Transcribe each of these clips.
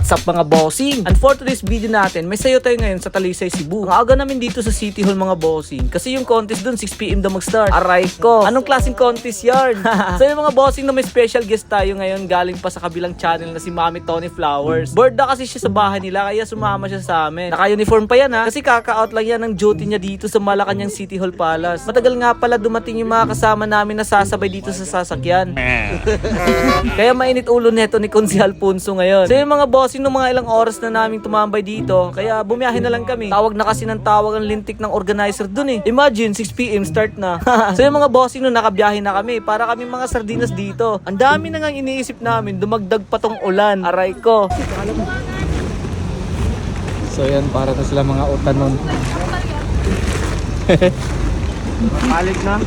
What's up mga bossing? And for today's video natin, may sayo tayo ngayon sa Talisay, Cebu. Ang aga namin dito sa City Hall mga bossing. Kasi yung contest dun 6 PM daw mag-start. Aray ko, anong klaseng contest yarn? So yung mga bossing na may special guest tayo ngayon galing pa sa kabilang channel na si Mami Tony Flowers. Bored na kasi siya sa bahay nila kaya sumama siya sa amin. Naka-uniform pa yan ha, kasi kaka-out lang yan ng duty niya dito sa Malacanang City Hall Palace. Matagal nga pala dumating yung mga kasama namin na sasabay dito sa sasakyan. Kaya mainit ulo neto ni Konsehal Punso ngayon. So yung mga bossing nung mga ilang oras na namin tumambay dito, kaya bumiyahe na lang kami. Tawag na kasi ng tawag ang lintik ng organizer dun eh. Imagine 6 PM start na. So yung mga bossing nung nakabiyahe na kami, para kami mga sardinas dito. Ang dami na nga iniisip namin, dumagdag pa tong ulan. Aray ko. So yan, para na sila mga utan nun. Balik na.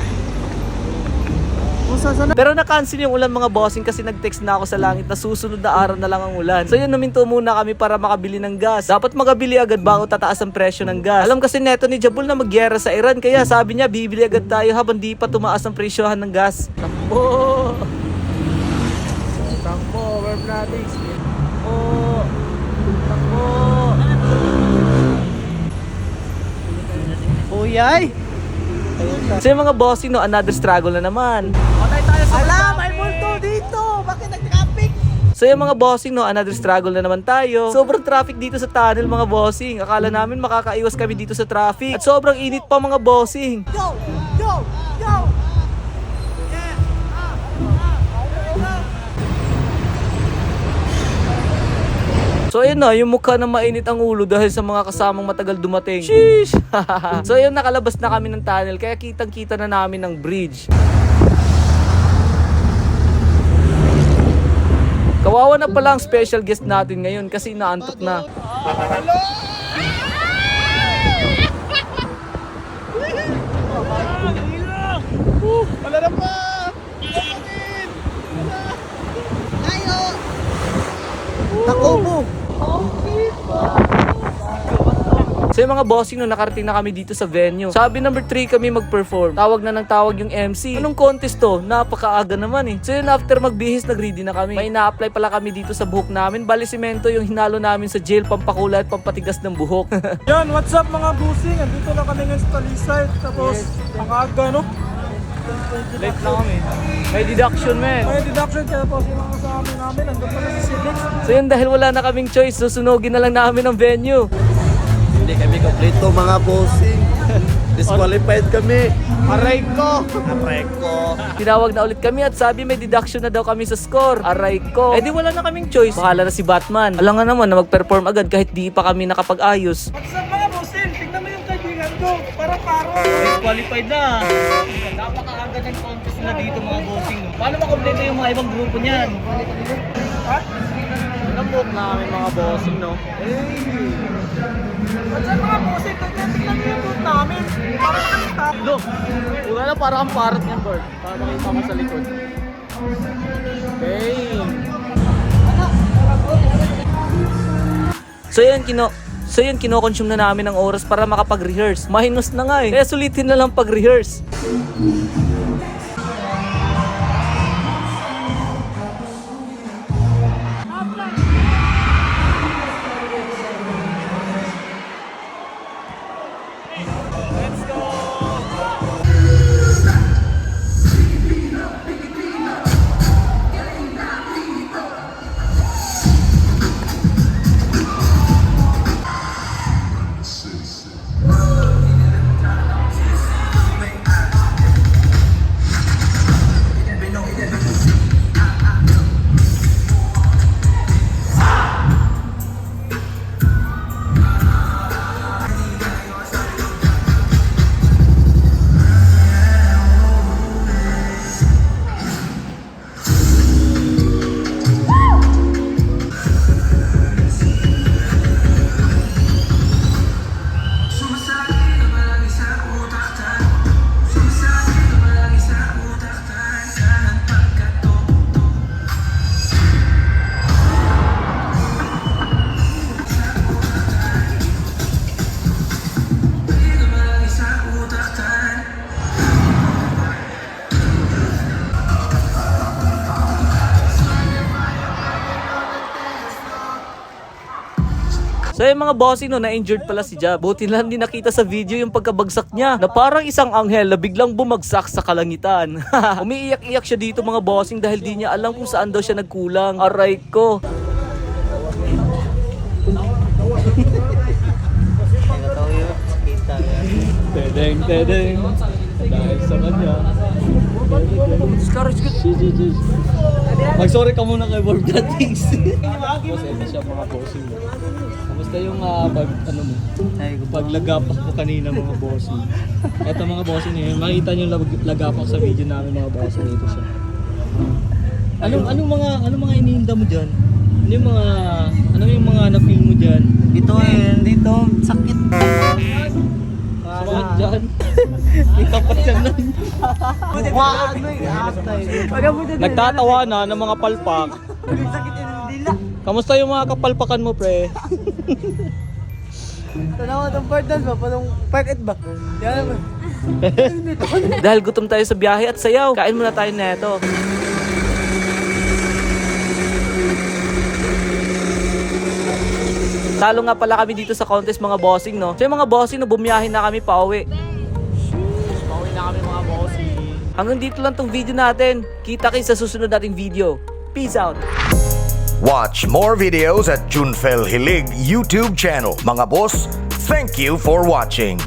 Pero na-cancel yung ulan mga bossing kasi nag-text na ako sa langit na susunod na araw na lang ang ulan. So yun, naminto muna kami para makabili ng gas. Dapat makabili agad bago tataas ang presyo ng gas. Alam kasi neto ni Jabul na magyera sa Iran, kaya sabi niya bibili agad tayo habang di pa tumaas ang presyohan ng gas. Takbo! Takbo, verb natin. Takbo! Takbo! Uyay! So yung mga bossing no, another struggle na naman. Alam, may multo dito! Bakit nag-traffic? So yung mga bossing no, another struggle na naman tayo. Sobrang traffic dito sa tunnel mga bossing. Akala namin makakaiwas kami dito sa traffic. At sobrang init pa mga bossing. Go! Go! Go! So ayun na, yung mukha na mainit ang ulo dahil sa mga kasamang matagal dumating. Sheesh! So ayun, nakalabas na kami ng tunnel kaya kitang-kita na namin ng bridge. Kawawa na pala ang special guest natin ngayon kasi naantok na. Wala na pa! Ayo! Tako mo! So yung mga bossing no, nakarating na kami dito sa venue. Sabi number 3 kami mag-perform. Tawag na ng tawag yung MC. Anong contest to? Napakaaga naman eh. So yun, after magbihis, nag-ready na kami. May ina-apply pala kami dito sa buhok namin. Bali semento yung hinalo namin sa gel, pampakulay at pampatigas ng buhok. Yan, what's up mga busing? Andito na kami ngayon sa Talisay. Tapos, ang aga, no? Late na kami. May deduction, man. May deduction kaya po yung mga kasama namin. Andun pa na si Silix. So yun, dahil wala na kaming choice, susunogin na lang namin ang venue. Hindi kami kompleto mga bossing. Disqualified kami. Aray ko! Aray ko. Tinawag na ulit kami at sabi may deduction na daw kami sa score. Aray ko. Eh di wala na kaming choice. Bahala na si Batman. Alam nga naman na mag-perform agad kahit di pa kami nakapag-ayos. What's up mga bossing? Tingnan mo yung kaibigan ko. Para-paro. Qualified na. Napakaaga ng contest na dito mga bossing. Paano makompleto yung mga ibang grupo niyan? Ha? Nabuok na kami mga bossing, no? What's up mga bossing? Tingnan mo yung boot namin. Para nakastop. Look, wala na para kang parrot niyan, Bert. Para makita mo sa likod. Okay. So yun, kino-consume na namin ang oras para makapag-rehearse. Minus na nga eh. Kaya sulitin na lang pag-rehearse. So yung mga bossing no, na-injured pala si Jab. Buti lang din nakita sa video yung pagkabagsak niya na parang isang anghel na biglang bumagsak sa kalangitan. Umiiyak-iyak siya dito mga bossing dahil di niya alam kung saan daw siya nagkulang. Aray ko. Tedeng. Dahil sa kanya. Discourage ka. Mag-sorry ka muna kay Bob Dattings. Pasensya siya mga bossing. Kamusta yung paglagapak mo kanina mga bossing? Eto mga bossing yun, makita niyo yung lagapak sa video namin mga bossing. Ito siya. Anong mga iniinda mo diyan? Ano yung mga na-feel mo diyan? Dito, sakit. Sumakit dyan. May kapat yan nun. Nagtatawa na ng mga palpak. Kamusta yung mga kapalpakan mo, pre? Tanawa itong part dance ba? Parang part 8 ba? Yan ba? Dahil gutom tayo sa biyahe at sayaw, kain muna tayo neto. Talo nga pala kami dito sa contest mga bossing, no? So yung mga bossing, no, bumiyahin na kami pauwi. Pauwi na kami mga bossing. Hanggang dito lang tong video natin. Kita kayo sa susunod nating video. Peace out! Watch more videos at Junfel Hilig YouTube channel. Mga boss, thank you for watching.